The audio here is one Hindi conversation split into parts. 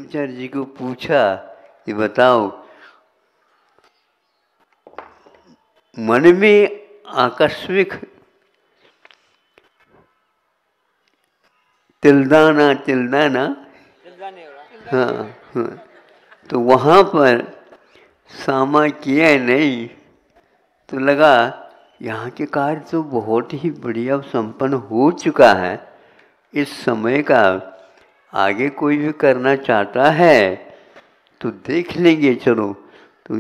मध्वाचार्य जी को पूछा कि बताओ, मन में आकस्मिक तिल्दाना तिल्दाना, हाँ हाँ, तो वहाँ पर सामा किया नहीं, तो लगा यहाँ के कार्य तो बहुत ही बढ़िया संपन्न हो चुका है, इस समय का आगे कोई भी करना चाहता है तो देख लेंगे, चलो। तो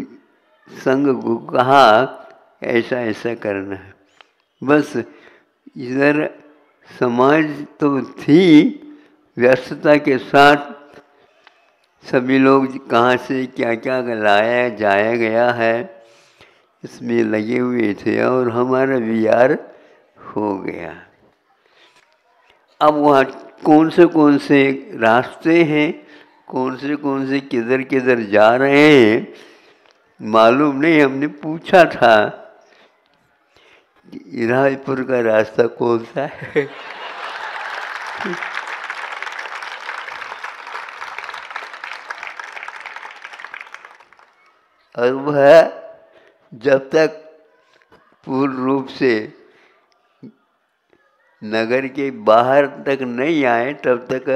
संघ को कहा ऐसा ऐसा करना है। बस इधर समाज तो थी, व्यस्तता के साथ सभी लोग कहाँ से क्या क्या लाया जाया गया है इसमें लगे हुए थे और हमारा विहार हो गया। अब वहाँ कौन से रास्ते हैं, कौन से किधर किधर जा रहे हैं मालूम नहीं। हमने पूछा था कि रायपुर का रास्ता कौन सा है और वह जब तक पूर्ण रूप से नगर के बाहर तक नहीं आए तब तक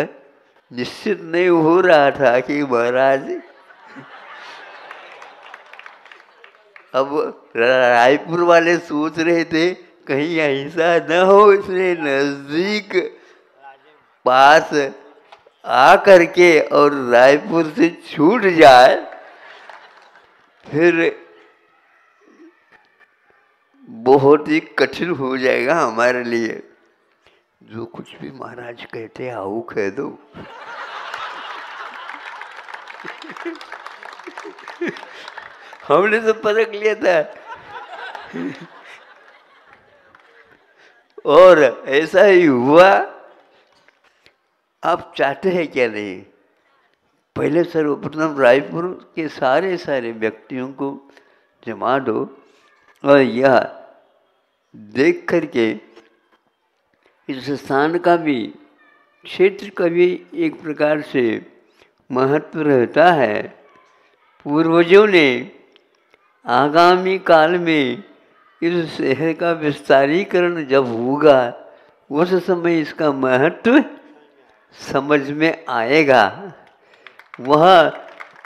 निश्चित नहीं हो रहा था कि महाराज अब रायपुर वाले सोच रहे थे कहीं ऐसा न हो इसने नजदीक पास आ करके और रायपुर से छूट जाए, फिर बहुत ही कठिन हो जाएगा हमारे लिए। जो कुछ भी महाराज कहते आओ कह दो हमने तो परख लिया था और ऐसा ही हुआ। आप चाहते हैं क्या नहीं, पहले सर्वप्रथम रायपुर के सारे व्यक्तियों को जमा दो और यह देख करके इस स्थान का भी, क्षेत्र का भी एक प्रकार से महत्व रहता है। पूर्वजों ने आगामी काल में इस शहर का विस्तारीकरण जब होगा उस समय इसका महत्व समझ में आएगा। वह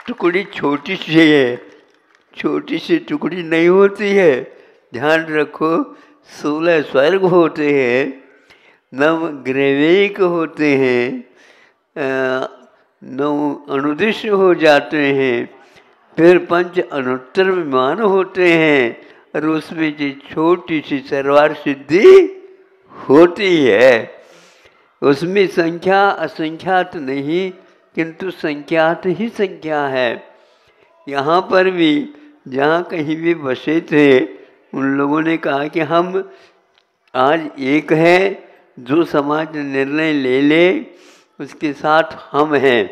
टुकड़ी छोटी सी है, छोटी सी टुकड़ी नहीं होती है। ध्यान रखो 16 स्वर्ग होते हैं, 9 ग्रैविक होते हैं, 9 अनुदिश हो जाते हैं, फिर 5 अनुत्तर विमान होते हैं और उसमें जो छोटी सी सर्वार सिद्धि होती है उसमें संख्या असंख्यात नहीं किंतु संख्यात ही संख्या है। यहाँ पर भी जहाँ कहीं भी बसे थे उन लोगों ने कहा कि हम आज एक है, जो समाज निर्णय ले ले उसके साथ हम हैं।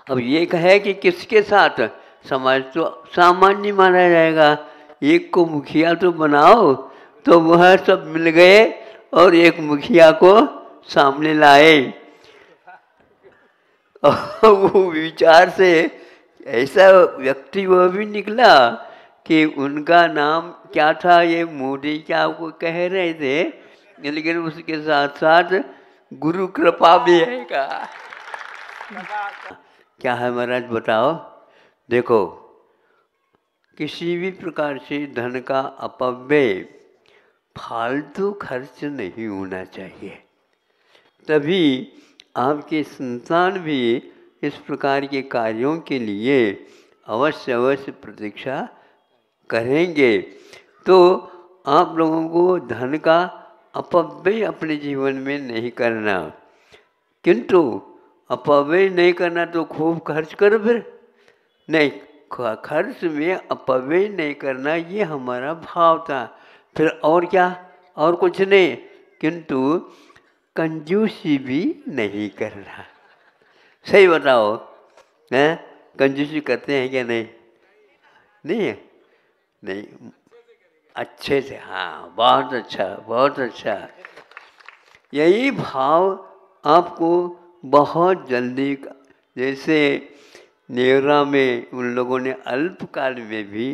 अब ये कहे कि किसके साथ, समाज तो सामान्य माना जाएगा, एक को मुखिया तो बनाओ, तो वह सब मिल गए और एक मुखिया को सामने लाए। और वो विचार से ऐसा व्यक्ति वह भी निकला कि उनका नाम क्या था, ये मोदी क्या वो कह रहे थे, लेकिन उसके साथ साथ गुरु कृपा भी है का। क्या है महाराज बताओ। देखो किसी भी प्रकार से धन का अपव्यय, फालतू खर्च नहीं होना चाहिए, तभी आपके संतान भी इस प्रकार के कार्यों के लिए अवश्य प्रतीक्षा करेंगे। तो आप लोगों को धन का अपव्यय अपने जीवन में नहीं करना, किंतु अपव्यय नहीं करना तो खूब खर्च करो, फिर नहीं, खर्च में अपव्यय नहीं करना, ये हमारा भाव था। फिर और क्या, और कुछ नहीं, किंतु कंजूसी भी नहीं करना। सही बताओ, हैं? कंजूसी करते हैं क्या? नहीं, नहीं है, नहीं, अच्छे से, हाँ, बहुत अच्छा, बहुत अच्छा। यही भाव आपको बहुत जल्दी, जैसे नेवरा में उन लोगों ने अल्पकाल में भी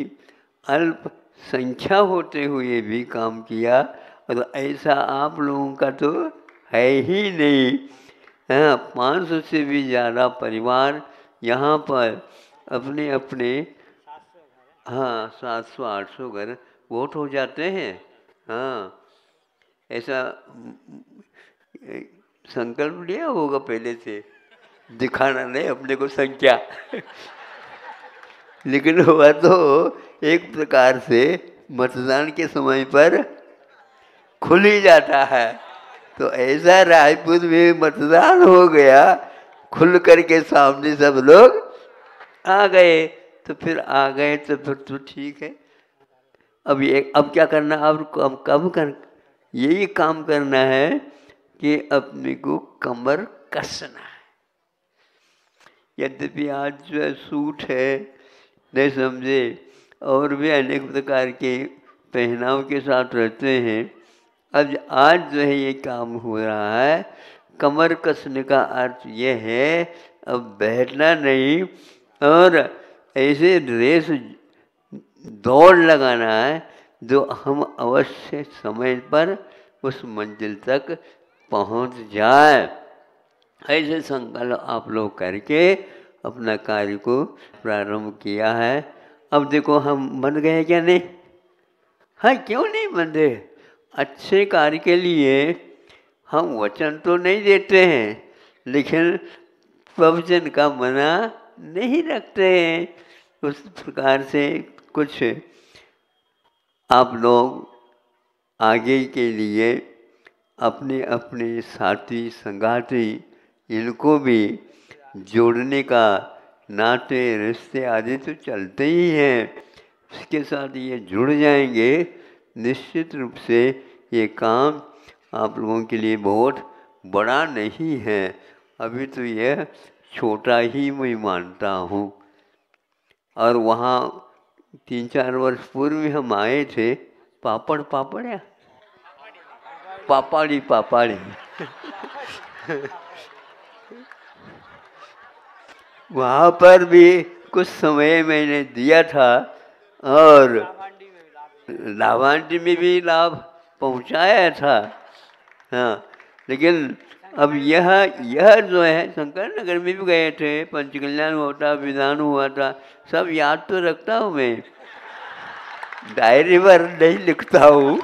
अल्प संख्या होते हुए भी काम किया, और ऐसा आप लोगों का तो है ही नहीं। हाँ, 500 से भी ज़्यादा परिवार यहाँ पर अपने अपने, हाँ 700-800 घर वोट हो जाते हैं। हाँ, ऐसा संकल्प लिया होगा पहले से, दिखाना नहीं अपने को संख्या लेकिन हुआ तो एक प्रकार से मतदान के समय पर खुल ही जाता है। तो ऐसा रायपुर में मतदान हो गया, खुल करके सामने सब लोग आ गए। तो फिर आ गए तो फिर तो ठीक है। अब क्या करना, अब कब कर यही काम करना है कि अपने को कमर कसना है। यद्यपि आज जो है सूट है, नहीं समझे, और भी अनेक प्रकार के पहनाव के साथ रहते हैं। अब आज जो है ये काम हो रहा है। कमर कसने का अर्थ ये है अब बैठना नहीं, और ऐसे रेस दौड़ लगाना है जो हम अवश्य समय पर उस मंजिल तक पहुंच जाए। ऐसे संकल्प आप लोग करके अपना कार्य को प्रारंभ किया है। अब देखो हम बन गए क्या नहीं? हाँ, क्यों नहीं बन रहे? अच्छे कार्य के लिए हम वचन तो नहीं देते हैं, लेकिन प्रवचन का मना नहीं रखते हैं। उस प्रकार से कुछ आप लोग आगे के लिए अपने अपने साथी संगाती इनको भी जोड़ने का, नाते रिश्ते आदि तो चलते ही हैं, उसके साथ ये जुड़ जाएंगे। निश्चित रूप से ये काम आप लोगों के लिए बहुत बड़ा नहीं है, अभी तो यह छोटा ही मैं मानता हूँ। और वहाँ 3-4 वर्ष पूर्व हम आए थे, पापड़ या पापाड़ी वहाँ पर भी कुछ समय मैंने दिया था, और लाभांडी में भी लाभ पहुँचाया था। हाँ, लेकिन अब यह जो है, शंकर नगर में भी गए थे, पंचकल्याण हुआ था, विधान हुआ था, सब याद तो रखता हूँ मैं, डायरी पर नहीं लिखता हूँ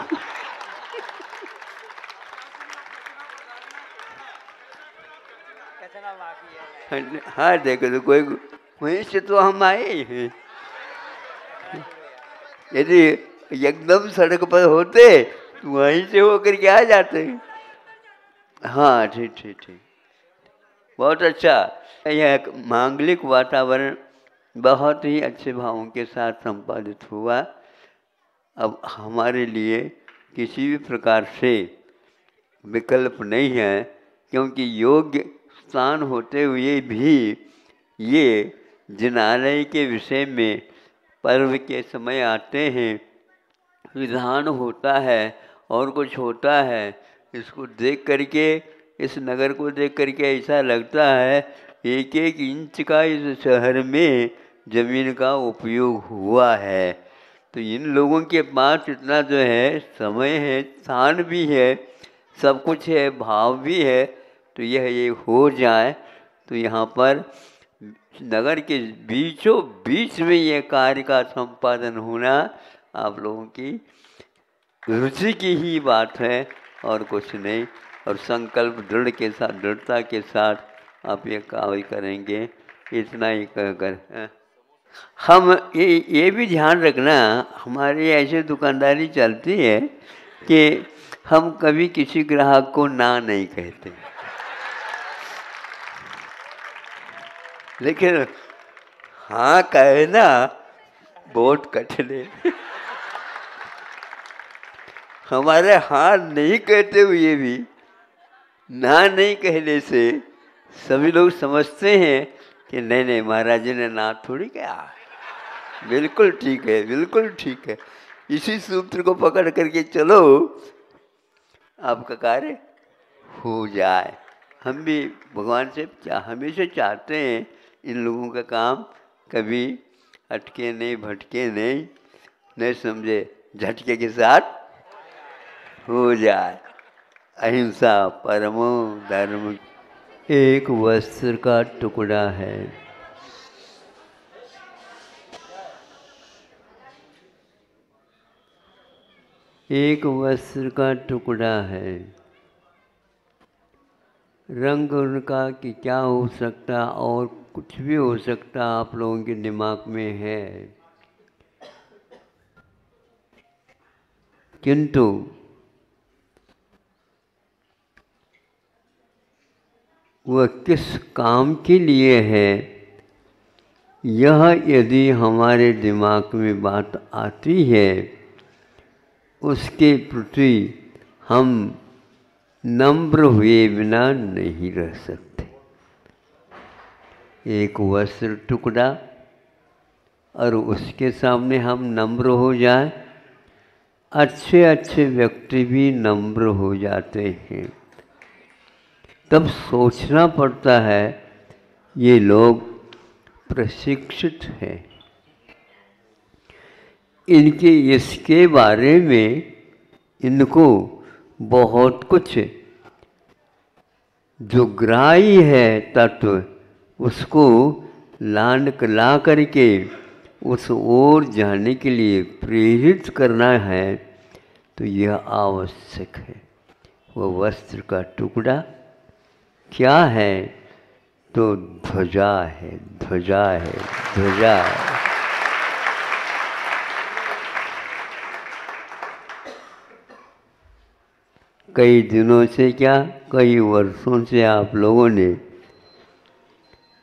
हाँ, देखो तो कोई वहीं से तो हम आए हैं। यदि एकदम सड़क पर होते तो वहीं से होकर के आ जाते। हाँ, ठीक, बहुत अच्छा। यह मांगलिक वातावरण बहुत ही अच्छे भावों के साथ संपादित हुआ। अब हमारे लिए किसी भी प्रकार से विकल्प नहीं है, क्योंकि योग्य स्थान होते हुए भी ये जिनालय के विषय में पर्व के समय आते हैं, विधान होता है और कुछ होता है। इसको देख करके, इस नगर को देख करके ऐसा लगता है एक एक इंच का इस शहर में ज़मीन का उपयोग हुआ है। तो इन लोगों के पास इतना जो है समय है, स्थान भी है, सब कुछ है, भाव भी है। तो यह ये हो जाए तो यहाँ पर नगर के बीचों बीच में यह कार्य का संपादन होना आप लोगों की रुचि की ही बात है और कुछ नहीं। और संकल्प दृढ़ता के साथ आप ये कार्य करेंगे, इतना ही कहकर हम ये भी ध्यान रखना, हमारी ऐसे दुकानदारी चलती है कि हम कभी किसी ग्राहक को ना नहीं कहते, लेकिन हाँ कहना बहुत कठिन है। हमारे हाँ नहीं कहते हुए भी ना नहीं कहने से सभी लोग समझते हैं कि नहीं महाराज जी ने ना थोड़ी कहा, बिल्कुल ठीक है, बिल्कुल ठीक है। इसी सूत्र को पकड़ करके चलो, आपका कार्य हो जाए। हम भी भगवान से हमेशा चाहते हैं इन लोगों का काम कभी अटके नहीं, भटके नहीं, नहीं समझे, झटके के साथ हो जाए। अहिंसा परमो धर्म। एक वस्त्र का टुकड़ा है, एक वस्त्र का टुकड़ा है। रंग उनका कि क्या हो सकता और कुछ भी हो सकता आप लोगों के दिमाग में है, किंतु वह किस काम के लिए है, यह यदि हमारे दिमाग में बात आती है, उसके प्रति हम नम्र हुए बिना नहीं रह सकते। एक वस्त्र टुकड़ा और उसके सामने हम नम्र हो जाए, अच्छे अच्छे व्यक्ति भी नम्र हो जाते हैं। तब सोचना पड़ता है ये लोग प्रशिक्षित हैं, इनके इसके बारे में इनको बहुत कुछ जो ग्राही है तत्व, उसको ला करके उस ओर जाने के लिए प्रेरित करना है, तो यह आवश्यक है। वह वस्त्र का टुकड़ा क्या है, तो ध्वजा है, ध्वजा है, ध्वजा है। कई दिनों से क्या, कई वर्षों से आप लोगों ने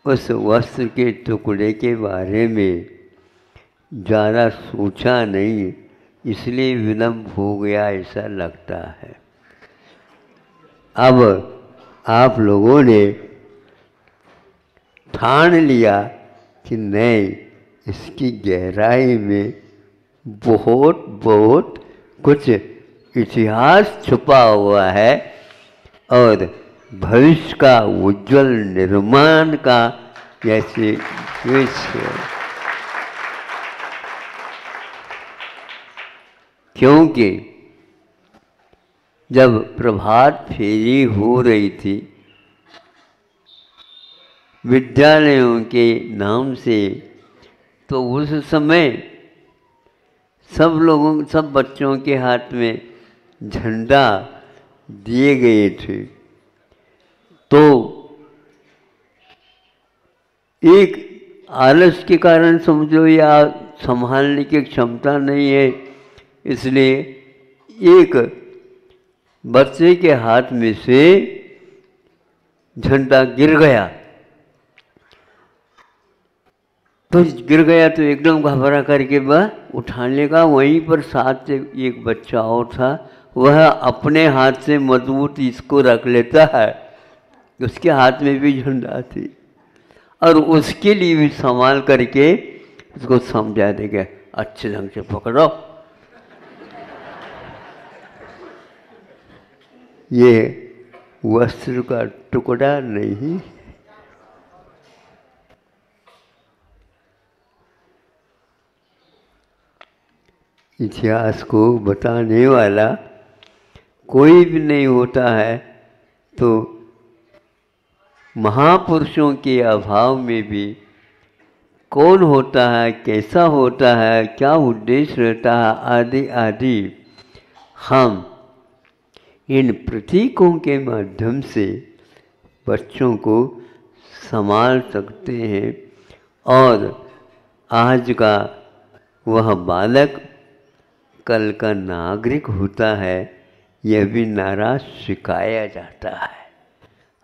उस वस्त्र के टुकड़े के बारे में ज़्यादा सोचा नहीं, इसलिए विलम्ब हो गया ऐसा लगता है। अब आप लोगों ने ठान लिया कि नहीं, इसकी गहराई में बहुत बहुत कुछ इतिहास छुपा हुआ है और भविष्य का उज्जवल निर्माण का जैसे क्योंकि जब प्रभात फेरी हो रही थी विद्यालयों के नाम से, तो उस समय सब बच्चों के हाथ में झंडा दिए गए थे। तो एक आलस के कारण समझो या संभालने की क्षमता नहीं है, इसलिए एक बच्चे के हाथ में से झंडा गिर गया। तो गिर गया तो एकदम घबरा करके वह उठाने का, वहीं पर साथ से एक बच्चा और था, वह अपने हाथ से मजबूत इसको रख लेता है, उसके हाथ में भी झंडा थी और उसके लिए भी संभाल करके उसको समझा देगा, अच्छे ढंग से पकड़ो। ये वस्त्र का टुकड़ा नहीं, इतिहास को बताने वाला कोई भी नहीं होता है, तो महापुरुषों के अभाव में भी कौन होता है, कैसा होता है, क्या उद्देश्य रहता है, आदि आदि हम इन प्रतीकों के माध्यम से बच्चों को संभाल सकते हैं। और आज का वह बालक कल का नागरिक होता है, यह भी नारा सिखाया जाता है।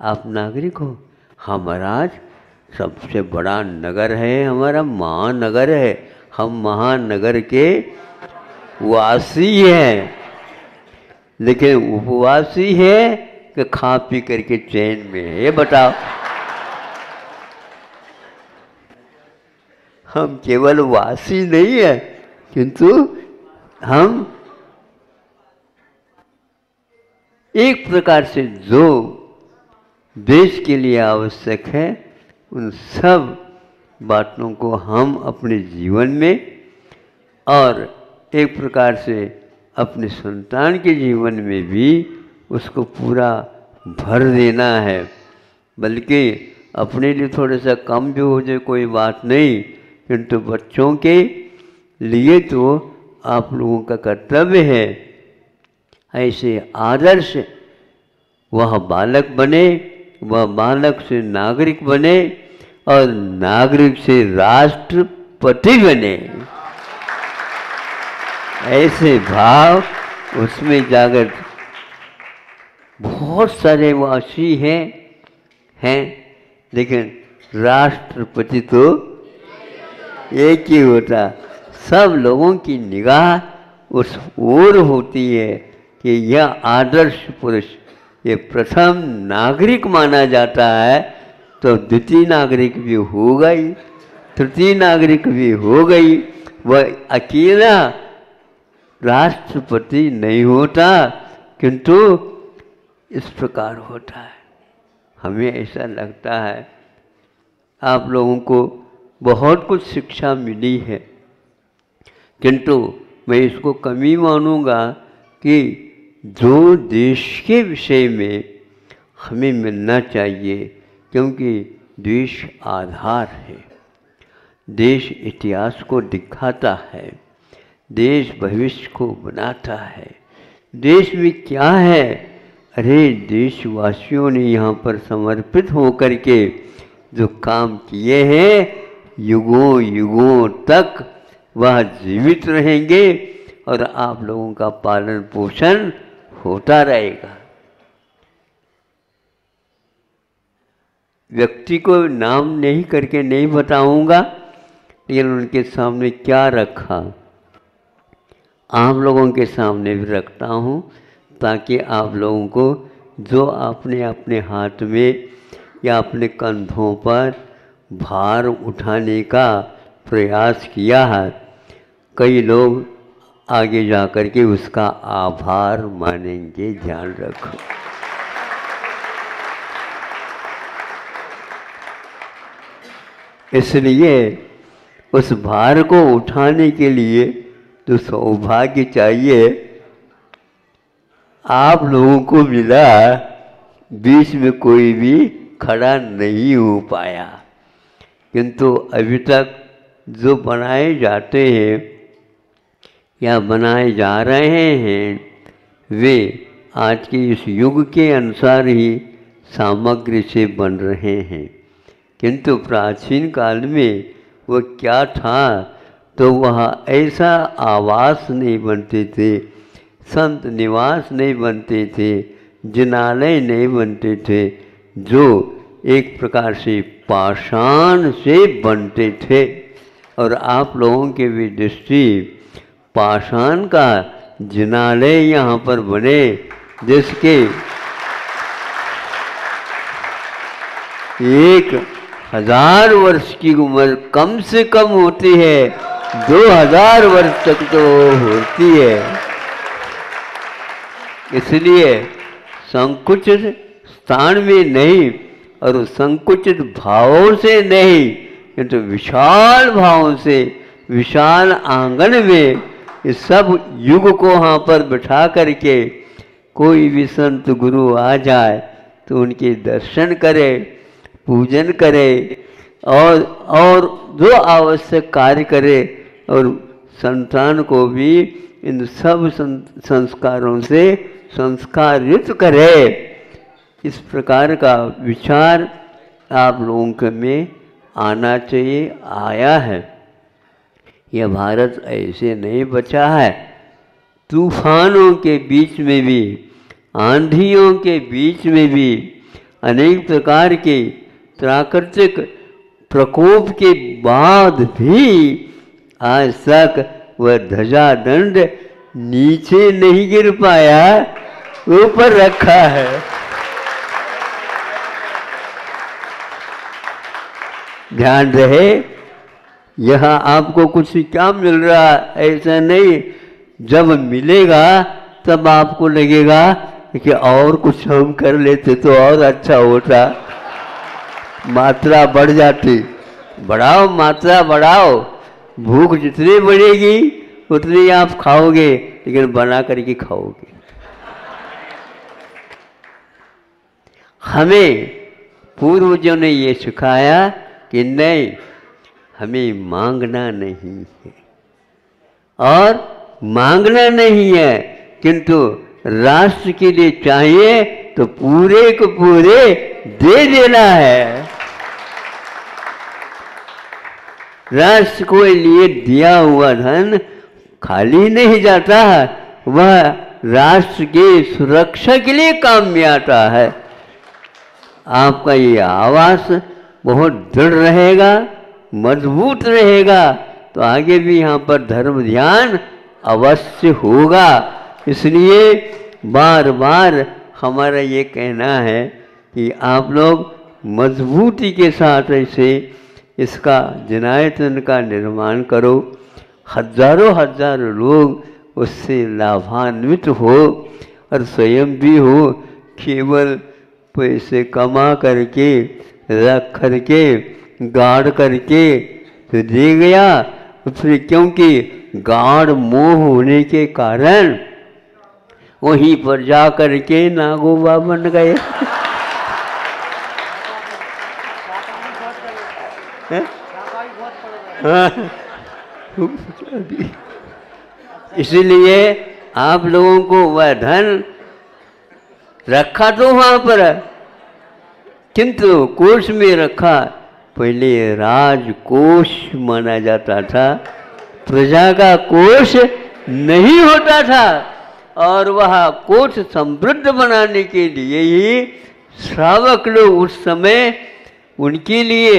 आप नागरिक हो, हमारा सबसे बड़ा नगर है, हमारा महानगर है, हम महानगर के वासी हैं, लेकिन उपवासी है कि खा पी करके चैन में है, ये बताओ। हम केवल वासी नहीं है, किंतु हम एक प्रकार से जो देश के लिए आवश्यक है, उन सब बातों को हम अपने जीवन में और एक प्रकार से अपने संतान के जीवन में भी उसको पूरा भर देना है। बल्कि अपने लिए थोड़ा सा कम भी हो जाए कोई बात नहीं, किंतु बच्चों के लिए तो आप लोगों का कर्तव्य है ऐसे आदर्श वह बालक बने, वह बालक से नागरिक बने और नागरिक से राष्ट्रपति बने। ऐसे भाव उसमें जागर बहुत सारे वासी हैं, लेकिन राष्ट्रपति तो एक ही होता। सब लोगों की निगाह उस ओर होती है कि यह आदर्श पुरुष ये प्रथम नागरिक माना जाता है, तो द्वितीय नागरिक भी हो गई, तृतीय नागरिक भी हो गई। वह अकेला राष्ट्रपति नहीं होता, किंतु इस प्रकार होता है। हमें ऐसा लगता है आप लोगों को बहुत कुछ शिक्षा मिली है, किंतु मैं इसको कमी मानूंगा कि जो देश के विषय में हमें मिलना चाहिए, क्योंकि देश आधार है, देश इतिहास को दिखाता है, देश भविष्य को बनाता है। देश में क्या है? अरे देशवासियों ने यहाँ पर समर्पित होकर के जो काम किए हैं, युगों युगों तक वह जीवित रहेंगे और आप लोगों का पालन पोषण होता रहेगा। व्यक्ति को नाम नहीं करके नहीं बताऊंगा, लेकिन उनके सामने क्या रखा आप लोगों के सामने भी रखता हूँ, ताकि आप लोगों को जो आपने अपने हाथ में या अपने कंधों पर भार उठाने का प्रयास किया है, कई लोग आगे जाकर के उसका आभार मानेंगे। ध्यान रखो। इसलिए उस भार को उठाने के लिए तो सौभाग्य चाहिए। आप लोगों को मिला, बीच में कोई भी खड़ा नहीं हो पाया, किंतु अभी तक जो बनाए जाते हैं या बनाए जा रहे हैं, वे आज के इस युग के अनुसार ही सामग्री से बन रहे हैं। किंतु प्राचीन काल में वह क्या था, तो वह ऐसा आवास नहीं बनते थे, संत निवास नहीं बनते थे, जिनालय नहीं बनते थे, जो एक प्रकार से पाषाण से बनते थे। और आप लोगों के भी दृष्टि पाषाण का जिनालय यहाँ पर बने, जिसके 1000 वर्ष की उम्र कम से कम होती है, 2000 वर्ष तक तो होती है। इसलिए संकुचित स्थान में नहीं और संकुचित भावों से नहीं, किंतु विशाल भावों से विशाल आंगन में इस सब युग को वहाँ पर बिठा करके कोई भी संत गुरु आ जाए तो उनके दर्शन करे, पूजन करे और जो आवश्यक कार्य करे, और संतान को भी इन सब संस्कारों से संस्कारित करे। इस प्रकार का विचार आप लोगों के में आना चाहिए, आया है। यह भारत ऐसे नहीं बचा है। तूफानों के बीच में भी, आंधियों के बीच में भी, अनेक प्रकार के प्राकृतिक प्रकोप के बाद भी आज तक वह ध्वजा दंड नीचे नहीं गिर पाया, ऊपर रखा है। ध्यान रहे, यहाँ आपको कुछ क्या मिल रहा ऐसा नहीं, जब मिलेगा तब आपको लगेगा कि और कुछ हम कर लेते तो और अच्छा होता, मात्रा बढ़ जाती। बढ़ाओ, मात्रा बढ़ाओ, भूख जितनी बढ़ेगी उतनी आप खाओगे, लेकिन बना करके खाओगे। हमें पूर्वजों ने ये सिखाया कि नहीं, हमें मांगना नहीं है, और मांगना नहीं है, किंतु राष्ट्र के लिए चाहिए तो पूरे को पूरे दे देना है। राष्ट्र को लिए दिया हुआ धन खाली नहीं जाता, वह राष्ट्र की सुरक्षा के लिए काम में आता है। आपका ये आवास बहुत दृढ़ रहेगा, मजबूत रहेगा, तो आगे भी यहाँ पर धर्म ध्यान अवश्य होगा। इसलिए बार बार हमारा ये कहना है कि आप लोग मजबूती के साथ ऐसे इसका जनायतन का निर्माण करो, हजारों हजारों लोग उससे लाभान्वित हो, और स्वयं भी हो। केवल पैसे कमा करके रख करके गाड़ करके तो दे गया, फिर क्योंकि गाढ़ मोह होने के कारण वहीं पर जा करके नागोबा बन गए। इसलिए आप लोगों को वह धन रखा तो वहां पर, किंतु कोष में रखा। पहले राजकोष माना जाता था, प्रजा का कोष नहीं होता था, और वह कोष समृद्ध बनाने के लिए ही श्रावक लोग उस समय उनके लिए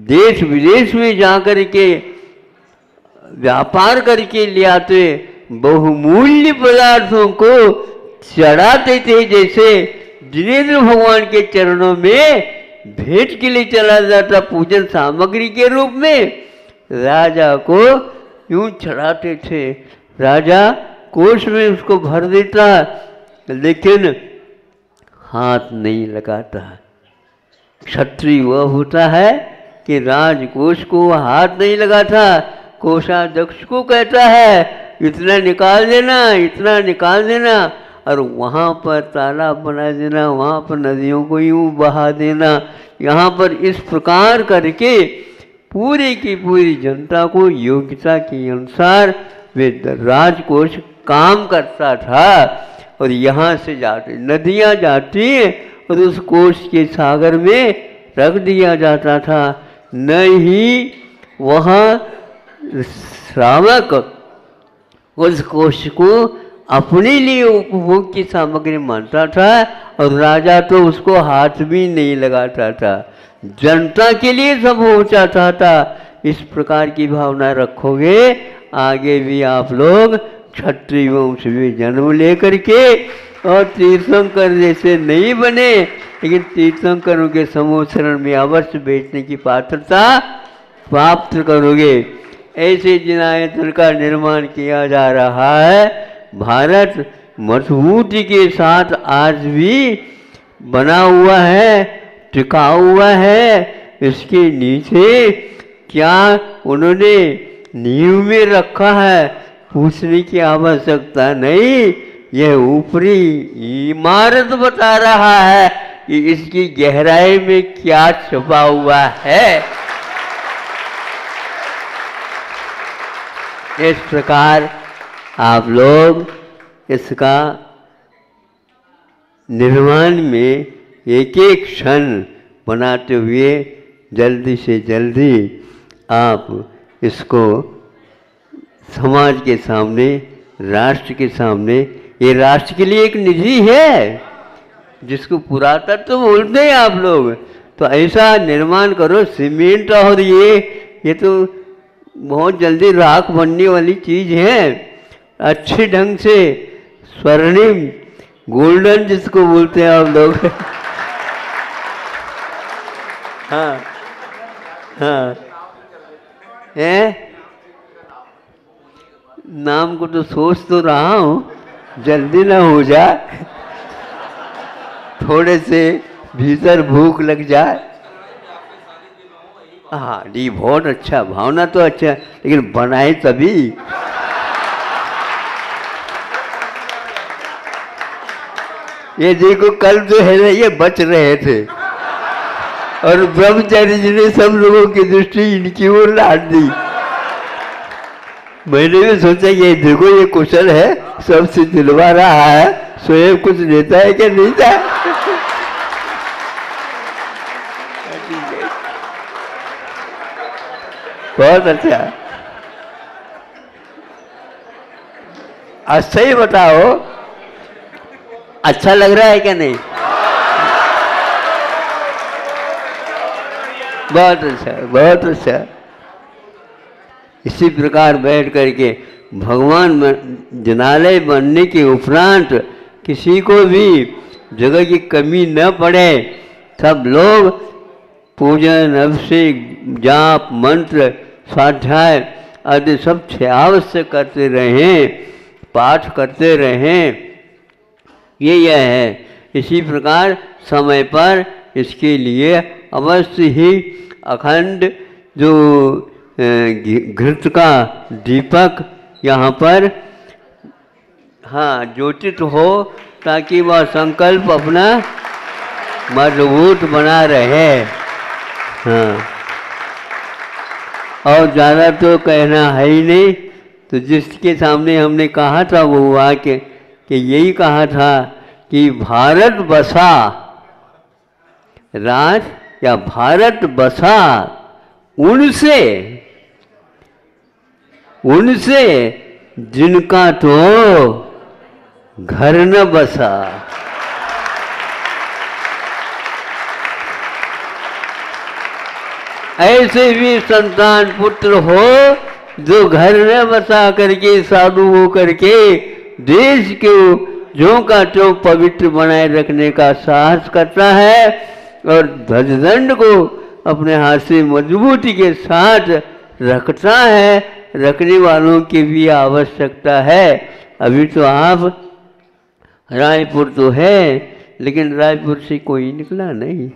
देश विदेश में जाकर के व्यापार करके ले आते, बहुमूल्य पदार्थों को चढ़ाते थे। जैसे जिनेंद्र भगवान के चरणों में भेंट के लिए चला जाता पूजन सामग्री के रूप में, राजा को यूं चढ़ाते थे। राजा कोष में उसको भर देता, लेकिन हाथ नहीं लगाता। क्षत्रिय वह होता है कि राजकोष को हाथ नहीं लगाता, कोषाध्यक्ष को कहता है इतना निकाल देना, इतना निकाल देना, और वहाँ पर तालाब बना देना, वहाँ पर नदियों को यूँ बहा देना। यहाँ पर इस प्रकार करके पूरी की पूरी जनता को योग्यता के अनुसार वे राजकोष काम करता था। और यहाँ से जाते नदियाँ जाती और उस कोष के सागर में रख दिया जाता था। नहीं, वहाँ श्रावक उस कोष को अपने लिए उपभोग की सामग्री मानता था, और राजा तो उसको हाथ भी नहीं लगाता था, जनता के लिए सब हो जाता था। इस प्रकार की भावना रखोगे, आगे भी आप लोग क्षत्रिय वंश में जन्म लेकर के और तीर्थंकर जैसे नहीं बने, लेकिन तीर्थंकरों के समूह शरण में अवश्य बैठने की पात्रता प्राप्त करोगे। ऐसे जिनायतन का निर्माण किया जा रहा है। भारत मजबूती के साथ आज भी बना हुआ है, टिका हुआ है। इसके नीचे क्या उन्होंने नींव में रखा है, पूछने की आवश्यकता नहीं। यह ऊपरी इमारत बता रहा है कि इसकी गहराई में क्या छुपा हुआ है। इस प्रकार आप लोग इसका निर्माण में एक एक क्षण बनाते हुए जल्दी से जल्दी आप इसको समाज के सामने, राष्ट्र के सामने, ये राष्ट्र के लिए एक निधि है जिसको पुरातत्व बोलते हैं आप लोग, तो ऐसा निर्माण करो। सीमेंट और ये तो बहुत जल्दी राख बनने वाली चीज़ है। अच्छे ढंग से स्वर्णिम गोल्डन जिसको बोलते हैं आप लोग हाँ हाँ, है नाम को तो सोच तो रहा हूँ, जल्दी ना हो जाए, थोड़े से भीतर भूख लग जाए। हाँ जी, बहुत अच्छा, भावना तो अच्छा है, लेकिन बनाए तभी। ये देखो कल जो है ना, ये बच रहे थे और ब्रह्मचारी जी ने सब लोगों की दृष्टि इनकी ओर ला दी। मैंने भी सोचा ये देखो ये कुशल है, सबसे दिलवा रहा है, स्वयं कुछ लेता है कि नहीं था। बहुत अच्छा, अच्छा ही बताओ, अच्छा लग रहा है क्या नहीं? बहुत अच्छा, बहुत अच्छा। इसी प्रकार बैठ करके भगवान जनालय बनने के उपरांत किसी को भी जगह की कमी न पड़े, सब लोग पूजन, अभिषेक, जाप, मंत्र, स्वाध्याय आदि सब अवश्य करते रहें, पाठ करते रहें। यह है। इसी प्रकार समय पर इसके लिए अवश्य ही अखंड जो घृत का दीपक यहाँ पर हाँ ज्योतित हो, ताकि वह संकल्प अपना मजबूत बना रहे। हाँ, और ज़्यादा तो कहना है ही नहीं। तो जिसके सामने हमने कहा था वो वाक्य कि यही कहा था कि भारत बसा राज या भारत बसा उनसे उनसे जिनका तो घर न बसा। ऐसे भी संतान पुत्र हो जो घर न बसा करके साधु हो करके देश के ज्यों का त्यों पवित्र बनाए रखने का साहस करता है और ध्वजदंड को अपने हाथ से मजबूती के साथ रखता है। रखने वालों की भी आवश्यकता है। अभी तो आप रायपुर तो है, लेकिन रायपुर से कोई निकला नहीं।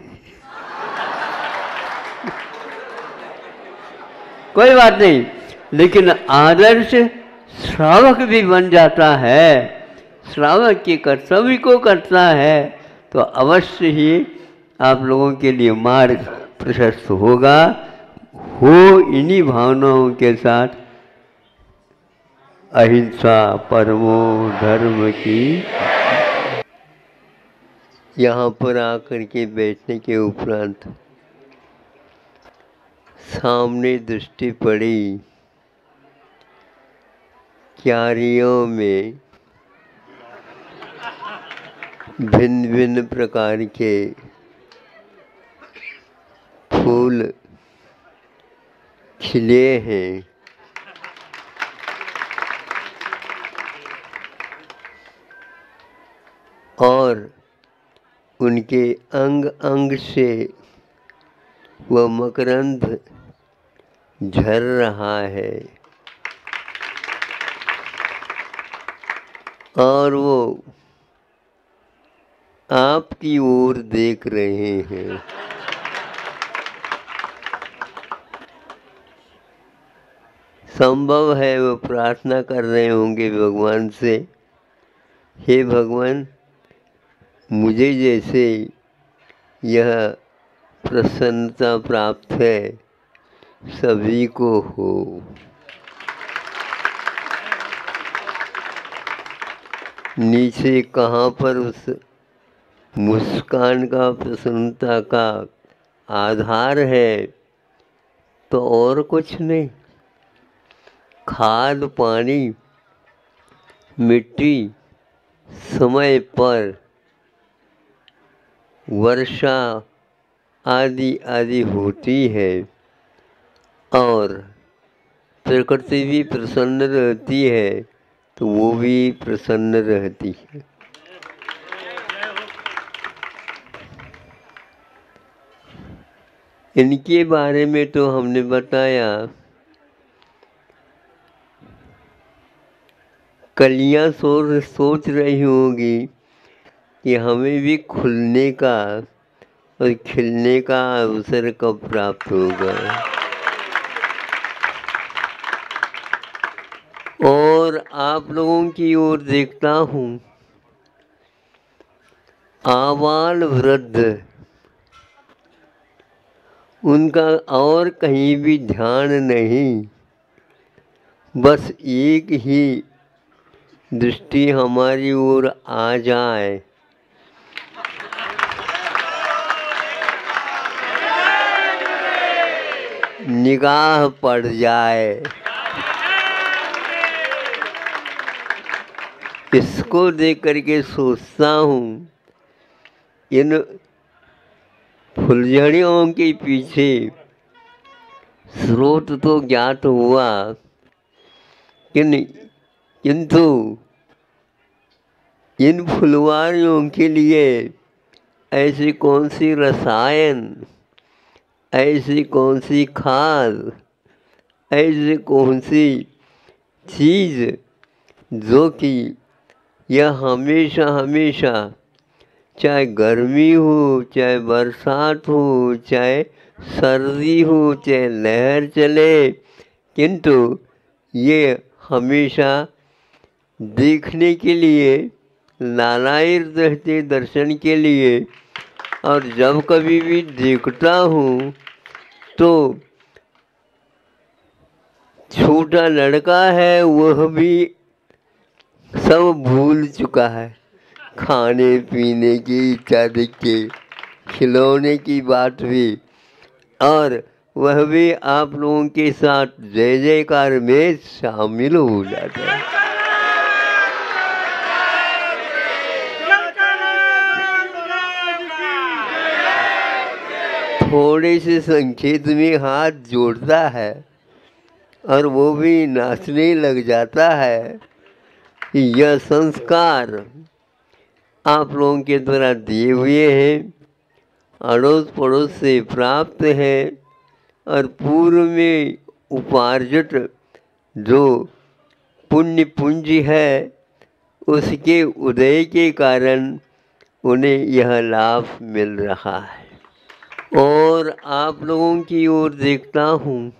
कोई बात नहीं, लेकिन आदर्श श्रावक भी बन जाता है, श्रावक के कर्तव्य को करता है, तो अवश्य ही आप लोगों के लिए मार्ग प्रशस्त होगा। हो इन्हीं भावनाओं के साथ अहिंसा परमो धर्म की। यहाँ पर आकर के बैठने के उपरांत सामने दृष्टि पड़ी क्यारियों में भिन्न भिन्न प्रकार के फूल खिले हैं। और उनके अंग अंग से वह मकरंद झर रहा है और वो आपकी ओर देख रहे हैं। संभव है वो प्रार्थना कर रहे होंगे भगवान से, हे भगवान मुझे जैसे यह प्रसन्नता प्राप्त है सभी को हो। नीचे कहाँ पर उस मुस्कान का, प्रसन्नता का आधार है, तो और कुछ नहीं, खाद पानी मिट्टी समय पर वर्षा आदि आदि होती है और प्रकृति भी प्रसन्न रहती है, तो वो भी प्रसन्न रहती है। इनके बारे में तो हमने बताया कलियां सोच रही होंगी कि हमें भी खुलने का और खिलने का अवसर कब प्राप्त होगा। और आप लोगों की ओर देखता हूँ, आबाल वृद्ध, उनका और कहीं भी ध्यान नहीं, बस एक ही दृष्टि हमारी ओर आ जाए, निगाह पड़ जाए, इसको देख करके सोचता हूँ, इन फुलझड़ियों के पीछे स्रोत तो ज्ञात हुआ, किंतु इन फुलवारियों के लिए ऐसी कौन सी रसायन, ऐसी कौन सी खाद, ऐसी कौन सी चीज़ जो कि यह हमेशा हमेशा, चाहे गर्मी हो, चाहे बरसात हो, चाहे सर्दी हो, चाहे लहर चले, किंतु ये हमेशा देखने के लिए लालायित रहते, दर्शन के लिए। और जब कभी भी देखता हूँ तो छोटा लड़का है, वह भी सब भूल चुका है, खाने पीने की इच्छा देख के, खिलौने की बात भी, और वह भी आप लोगों के साथ जय जयकार में शामिल हो जाता है। थोड़े से संकेत में हाथ जोड़ता है और वो भी नाचने लग जाता है कि यह संस्कार आप लोगों के द्वारा दिए हुए हैं, अड़ोस पड़ोस से प्राप्त है, और पूर्व में उपार्जित जो पुण्य पूंजी है उसके उदय के कारण उन्हें यह लाभ मिल रहा है। और आप लोगों की ओर देखता हूँ,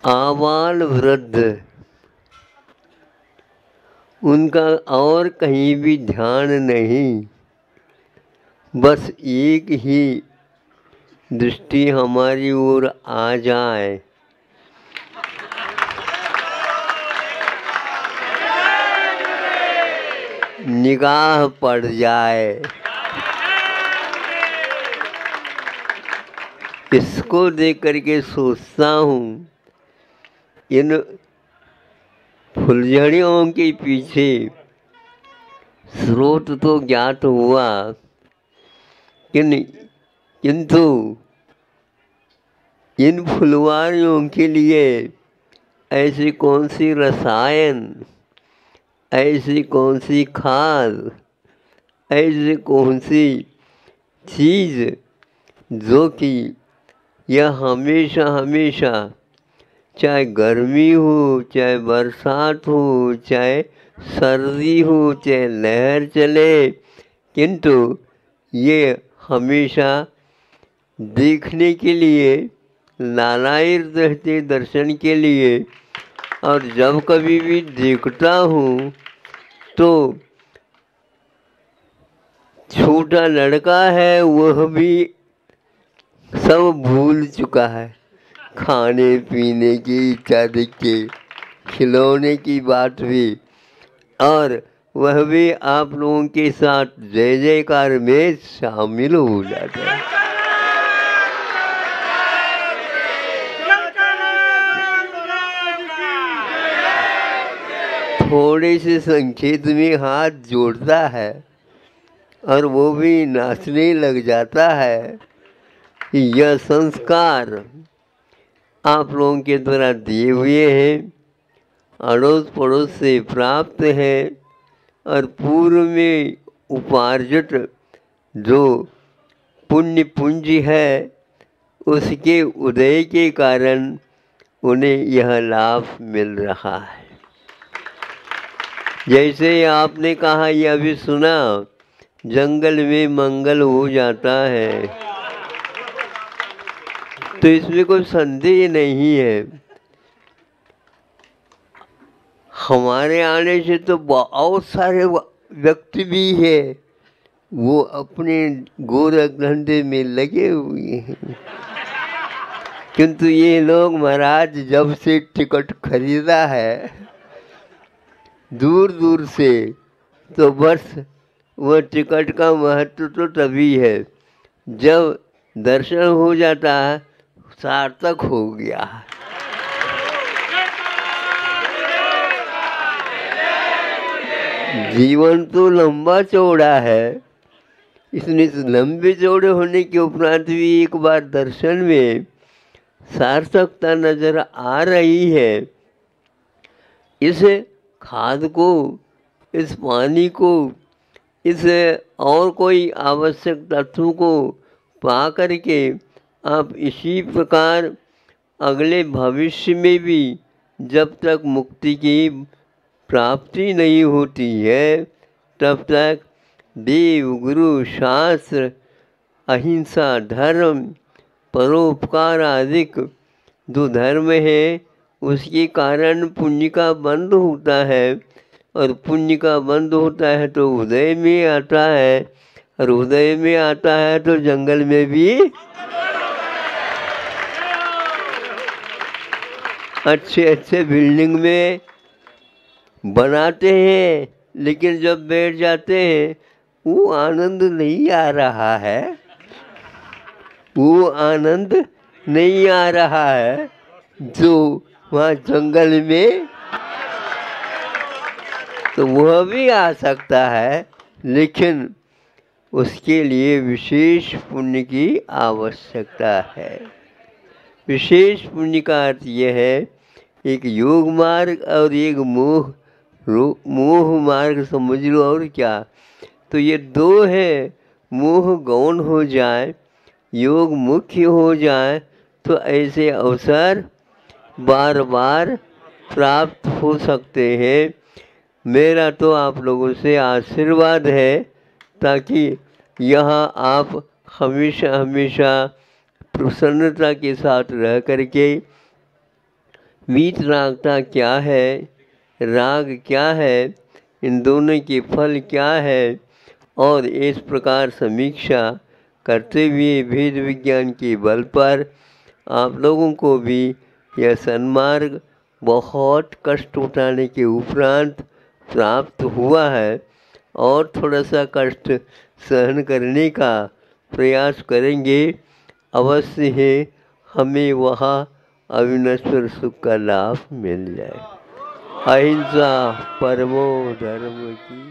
आबाल वृद्ध, उनका और कहीं भी ध्यान नहीं, बस एक ही दृष्टि हमारी ओर आ जाए, निगाह पड़ जाए, इसको देख करके सोचता हूँ, इन फुलझड़ियों के पीछे स्रोत तो ज्ञात हुआ, किंतु इन फुलवारियों के लिए ऐसी कौन सी रसायन, ऐसी कौन सी खाद, ऐसी कौन सी चीज़ जो कि यह हमेशा हमेशा, चाहे गर्मी हो, चाहे बरसात हो, चाहे सर्दी हो, चाहे लहर चले, किंतु ये हमेशा देखने के लिए लालायित रहते, दर्शन के लिए। और जब कभी भी देखता हूँ तो छोटा लड़का है, वह भी सब भूल चुका है, खाने पीने की इच्छा देख के, खिलौने की बात भी, और वह भी आप लोगों के साथ जय जयकार में शामिल हो जाता है। थोड़े से संकेत में हाथ जोड़ता है और वो भी नाचने लग जाता है कि यह संस्कार आप लोगों के द्वारा दिए हुए हैं, अड़ोस पड़ोस से प्राप्त है, और पूर्व में उपार्जित जो पुण्य पूंजी है उसके उदय के कारण उन्हें यह लाभ मिल रहा है। जैसे आपने कहा, ये अभी सुना, जंगल में मंगल हो जाता है, तो इसमें कोई संदेह नहीं है। हमारे आने से तो बहुत सारे व्यक्ति भी है, वो अपने गोरख धंधे में लगे हुए हैं, किंतु ये लोग महाराज जब से टिकट खरीदा है दूर दूर से, तो बस वह टिकट का महत्व तो तभी है जब दर्शन हो जाता है, सार्थक हो गया। जीवन तो लंबा चौड़ा है, इसलिए लंबे चौड़े होने के उपरांत भी एक बार दर्शन में सार्थकता नजर आ रही है। इस खाद को, इस पानी को, इस और कोई आवश्यक तत्व को पा करके आप इसी प्रकार अगले भविष्य में भी जब तक मुक्ति की प्राप्ति नहीं होती है, तब तक देव, गुरु, शास्त्र, अहिंसा, धर्म, परोपकार आदि जो धर्म है, उसके कारण पुण्य का बंद होता है, और पुण्य का बंद होता है तो उदय में आता है, और उदय में आता है तो जंगल में भी अच्छे अच्छे बिल्डिंग में बनाते हैं, लेकिन जब बैठ जाते हैं वो आनंद नहीं आ रहा है, वो आनंद नहीं आ रहा है जो वहाँ जंगल में। तो वह भी आ सकता है, लेकिन उसके लिए विशेष पुण्य की आवश्यकता है। विशेष पुण्य का अर्थ यह है, एक योग मार्ग और एक मोह मार्ग समझ लो, और क्या। तो ये दो है, मोह गौण हो जाए, योग मुख्य हो जाए, तो ऐसे अवसर बार बार प्राप्त हो सकते हैं। मेरा तो आप लोगों से आशीर्वाद है, ताकि यहाँ आप हमेशा हमेशा प्रसन्नता के साथ रह करके वीतरागता क्या है, राग क्या है, इन दोनों के फल क्या है, और इस प्रकार समीक्षा करते हुए भेद विज्ञान के बल पर आप लोगों को भी यह सन्मार्ग बहुत कष्ट उठाने के उपरांत प्राप्त हुआ है, और थोड़ा सा कष्ट सहन करने का प्रयास करेंगे, अवश्य है हमें वहाँ अविनश्वर सुख का लाभ मिल जाए। अहिंसा परमो धर्म की।